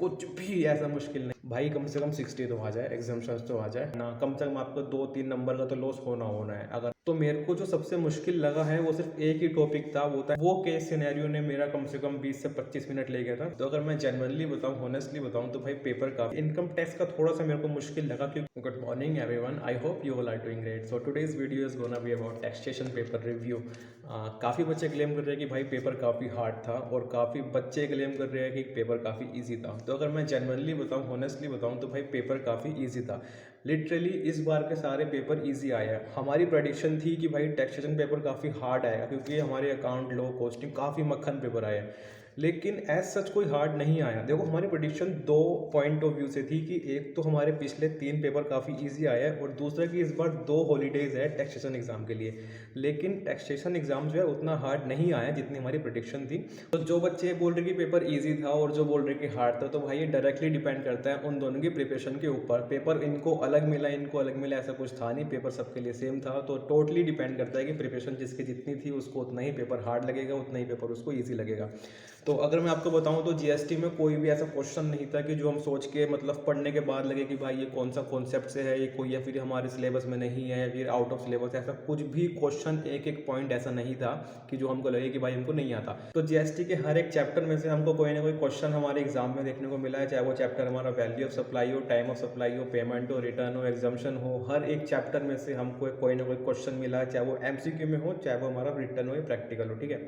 कुछ भी ऐसा मुश्किल नहीं भाई, कम से कम 60 तो आ जाए, एग्जाम्शंस तो आ जाए ना, कम से कम आपको 2-3 नंबर का तो लॉस होना होना है अगर। तो मेरे को जो सबसे मुश्किल लगा है वो सिर्फ एक ही टॉपिक था, वो था वो केस सिनेरियो ने मेरा कम से कम 20 से 25 मिनट ले गया था। तो अगर मैं जेन्युइनली बताऊं, ऑनेस्टली बताऊं तो भाई पेपर का इनकम टैक्स का थोड़ा सा मेरे को मुश्किल लगा। क्योंकि good morning everyone, I hope you all are doing great. So today's video is gonna be about taxation paper review. काफ़ी बच्चे क्लेम कर रहे हैं कि भाई पेपर काफ़ी हार्ड था, और काफ़ी बच्चे क्लेम कर रहे हैं कि पेपर काफ़ी ईजी था। तो अगर मैं जेन्युइनली बताऊं, ऑनेस्टली बताऊं तो भाई पेपर काफ़ी ईजी था। लिटरली इस बार के सारे पेपर इजी आए हैं। हमारी प्रेडिक्शन थी कि भाई टैक्सेशन पेपर काफ़ी हार्ड आएगा, क्योंकि हमारे अकाउंट, लॉ, कॉस्टिंग काफ़ी मक्खन पेपर आए हैं। लेकिन एज सच कोई हार्ड नहीं आया। देखो, हमारी प्रेडिक्शन दो पॉइंट ऑफ व्यू से थी कि एक तो हमारे पिछले 3 पेपर काफ़ी इजी आए हैं, और दूसरा कि इस बार 2 हॉलीडेज है टैक्सेशन एग्जाम के लिए। लेकिन टैक्सेशन एग्जाम जो है उतना हार्ड नहीं आया जितनी हमारी प्रेडिक्शन थी। तो जो बच्चे बोल रहे कि पेपर ईजी था और जो बोल रहे कि हार्ड था, तो भाई ये डायरेक्टली डिपेंड करता है उन दोनों की प्रिपरेशन के ऊपर। पेपर इनको अलग मिला, इनको अलग मिला, ऐसा कुछ था नहीं, पेपर सबके लिए सेम था। तो टोटली डिपेंड करता है कि प्रिपरेशन जिसकी जितनी थी उसको उतना ही पेपर हार्ड लगेगा, उतना ही पेपर उसको ईजी लगेगा। तो अगर मैं आपको बताऊं तो जीएसटी में कोई भी ऐसा क्वेश्चन नहीं था कि जो हम सोच के मतलब पढ़ने के बाद लगे कि भाई ये कौन सा कॉन्सेप्ट से है, ये कोई या फिर हमारे सिलेबस में नहीं है या फिर आउट ऑफ सिलेबस है। ऐसा कुछ भी क्वेश्चन, एक एक पॉइंट ऐसा नहीं था कि जो हमको लगे कि भाई हमको नहीं आता। तो जीएसटी के हर एक चैप्टर में से हमको कोई ना कोई क्वेश्चन हमारे एग्जाम में देखने को मिला है, चाहे वो चैप्टर हमारा वैल्यू ऑफ सप्लाई हो, टाइम ऑफ सप्लाई हो, पेमेंट हो, रिटर्न हो, एग्जाम्शन हो। हर एक चैप्टर में से हमको कोई ना कोई क्वेश्चन मिला है, चाहे वो एमसीक्यू में हो, चाहे वो हमारा रिटर्न हो या प्रैक्टिकल हो। ठीक है,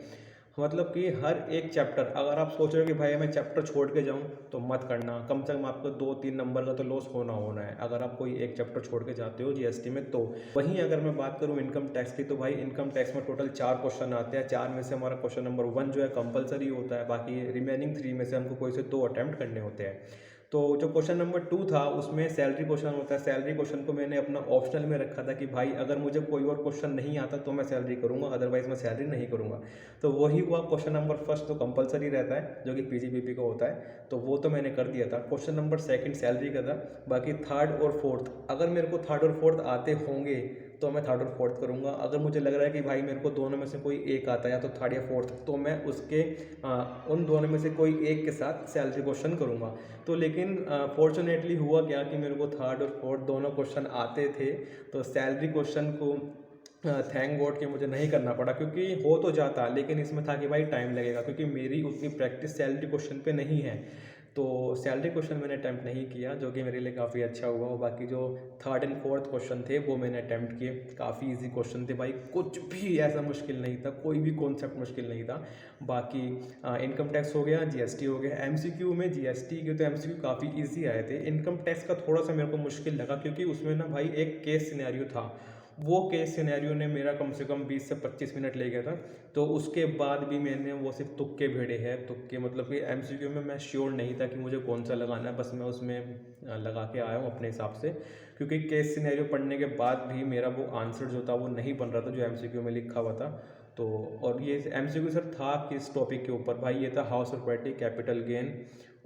मतलब कि हर एक चैप्टर, अगर आप सोच रहे हो कि भाई मैं चैप्टर छोड़ के जाऊं, तो मत करना। कम से कम आपको 2-3 नंबर का तो लॉस होना होना है अगर आप कोई एक चैप्टर छोड़ के जाते हो जीएसटी में। तो वहीं अगर मैं बात करूं इनकम टैक्स की, तो भाई इनकम टैक्स में टोटल 4 क्वेश्चन आते हैं। 4 में से हमारा क्वेश्चन नंबर 1 जो है कंपलसरी होता है, बाकी रिमेनिंग 3 में से हमको कोई से 2 अटैम्प्ट करने होते हैं। तो जो क्वेश्चन नंबर 2 था उसमें सैलरी क्वेश्चन होता है। सैलरी क्वेश्चन को मैंने अपना ऑप्शनल में रखा था कि भाई अगर मुझे कोई और क्वेश्चन नहीं आता तो मैं सैलरी करूंगा, अदरवाइज मैं सैलरी नहीं करूंगा। तो वही हुआ। क्वेश्चन नंबर फर्स्ट तो कंपलसरी रहता है, जो कि पीजीबीपी का होता है, तो वो तो मैंने कर दिया था। क्वेश्चन नंबर सेकंड सैलरी का था। बाकी थर्ड और फोर्थ, अगर मेरे को थर्ड और फोर्थ आते होंगे तो मैं थर्ड और फोर्थ करूंगा। अगर मुझे लग रहा है कि भाई मेरे को दोनों में से कोई एक आता है, या तो थर्ड या फोर्थ, तो मैं उसके उन दोनों में से कोई एक के साथ सैलरी क्वेश्चन करूंगा। तो लेकिन फॉर्चुनेटली हुआ क्या कि मेरे को थर्ड और फोर्थ दोनों क्वेश्चन आते थे, तो सैलरी क्वेश्चन को थैंक गॉड कि मुझे नहीं करना पड़ा, क्योंकि हो तो जाता, लेकिन इसमें था कि भाई टाइम लगेगा, क्योंकि मेरी उतनी प्रैक्टिस सैलरी क्वेश्चन पे नहीं है। तो सैलरी क्वेश्चन मैंने अटैम्प्ट नहीं किया, जो कि मेरे लिए काफ़ी अच्छा हुआ। और बाकी जो थर्ड एंड फोर्थ क्वेश्चन थे वो मैंने अटैम्प्ट किए। काफ़ी इजी क्वेश्चन थे भाई, कुछ भी ऐसा मुश्किल नहीं था, कोई भी कॉन्सेप्ट मुश्किल नहीं था। बाकी इनकम टैक्स हो गया, जीएसटी हो गया। एमसीक्यू में जीएसटी के तो एमसीक्यू काफ़ी इजी आए थे। इनकम टैक्स का थोड़ा सा मेरे को मुश्किल लगा, क्योंकि उसमें ना भाई एक केस सिनेरियो था। वो केस सिनेरियो ने मेरा कम से कम 20 से 25 मिनट ले गया था। तो उसके बाद भी मैंने वो सिर्फ तुक्के भेड़े हैं। तुक्के मतलब कि एमसीक्यू में मैं श्योर नहीं था कि मुझे कौन सा लगाना है, बस मैं उसमें लगा के आया हूँ अपने हिसाब से। क्योंकि केस सिनेरियो पढ़ने के बाद भी मेरा वो आंसर जो था वो नहीं बन रहा था जो एमसीक्यू में लिखा हुआ था। तो और ये एमसीक्यू सर था किस टॉपिक के ऊपर, भाई ये था house of property, capital gain,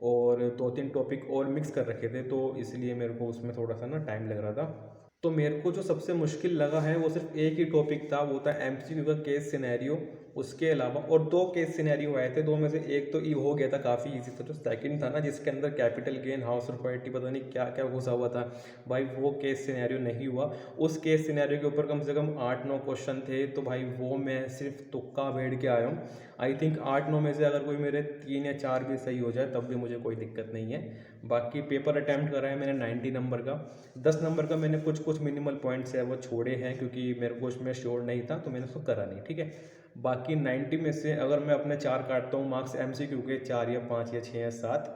और 2-3 टॉपिक और मिक्स कर रखे थे, तो इसलिए मेरे को उसमें थोड़ा सा ना टाइम लग रहा था। तो मेरे को जो सबसे मुश्किल लगा है वो सिर्फ एक ही टॉपिक था, वो था एमसीक्यू का केस सिनेरियो। उसके अलावा और 2 केस सिनेरियो आए थे, 2 में से एक तो ई हो गया था, काफ़ी इजी था। जो सेकंड था ना, जिसके अंदर capital gain, house of property, पता नहीं क्या क्या घुसा हुआ था, भाई वो केस सिनेरियो नहीं हुआ। उस केस सिनेरियो के ऊपर कम से कम 8-9 क्वेश्चन थे, तो भाई वो मैं सिर्फ तुक्का भेड़ के आया हूँ। आई थिंक 8-9 में से अगर कोई मेरे 3 या 4 भी सही हो जाए तब भी मुझे कोई दिक्कत नहीं है। बाकी पेपर अटैम्प्ट करा है मैंने 90 नंबर का। 10 नंबर का मैंने कुछ कुछ मिनिमल पॉइंट्स है वो छोड़े हैं, क्योंकि मेरे को उसमें श्योर नहीं था, तो मैंने उसको करा नहीं। ठीक है, बाकी 90 में से अगर मैं अपने 4 काटता हूँ मार्क्स एमसीक्यू के, 4 या 5 या 6 या 7,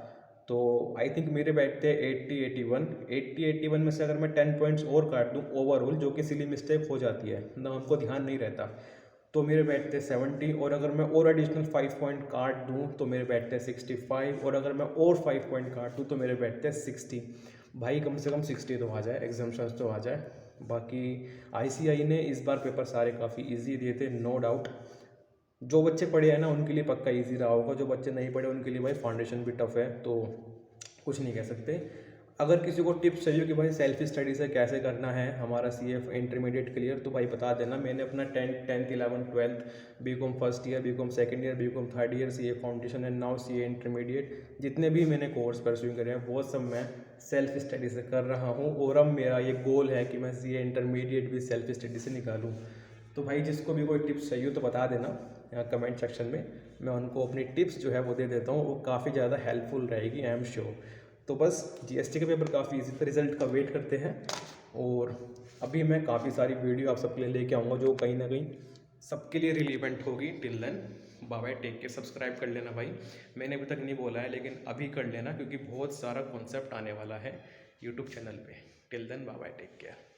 तो आई थिंक मेरे बैठते हैं 80-81। 80-81 में से अगर मैं 10 पॉइंट्स और काट दूँ ओवरऑल, जो कि सिली मिस्टेक हो जाती है ना, हमको ध्यान नहीं रहता, तो मेरे बैठते 70। और अगर मैं और एडिशनल 5 पॉइंट काट दूँ तो मेरे बैठते 65। और अगर मैं और 5 पॉइंट काट दूँ तो मेरे बैठते 60। भाई कम से कम 60 तो आ जाए, एग्जाम्शंस तो आ जाए। बाकी आईसीआई ने इस बार पेपर सारे काफ़ी इजी दिए थे, नो डाउट। जो बच्चे पढ़े हैं ना उनके लिए पक्का इजी रहा होगा, जो बच्चे नहीं पढ़े उनके लिए भाई फाउंडेशन भी टफ है, तो कुछ नहीं कह सकते। अगर किसी को टिप्स चाहिए कि भाई सेल्फ स्टडी से कैसे करना है हमारा CA इंटरमीडिएट क्लियर, तो भाई बता देना। मैंने अपना 10th 11th 12th BCom first year, BCom second year, BCom third year, CA foundation and now CA intermediate, जितने भी मैंने कोर्स परस्यू करे हैं वो सब मैं सेल्फ स्टडी से कर रहा हूँ। और अब मेरा ये गोल है कि मैं CA इंटरमीडिएट भी सेल्फ स्टडी से निकालूँ। तो भाई जिसको भी कोई टिप्स चाहिए तो बता देना यहाँ कमेंट सेक्शन में, मैं उनको अपनी टिप्स जो है वो दे देता हूँ। वो काफ़ी ज़्यादा हेल्पफुल रहेगी, आई एम श्योर। तो बस GST का पेपर काफ़ी ईजी था, रिजल्ट का वेट करते हैं। और अभी मैं काफ़ी सारी वीडियो आप सबके लिए लेके आऊँगा जो कहीं ना कहीं सबके लिए रिलीवेंट होगी। Till then bye bye, take care. Subscribe कर लेना भाई, मैंने अभी तक नहीं बोला है लेकिन अभी कर लेना, क्योंकि बहुत सारा कॉन्सेप्ट आने वाला है यूट्यूब चैनल पे। Till then bye bye, take care.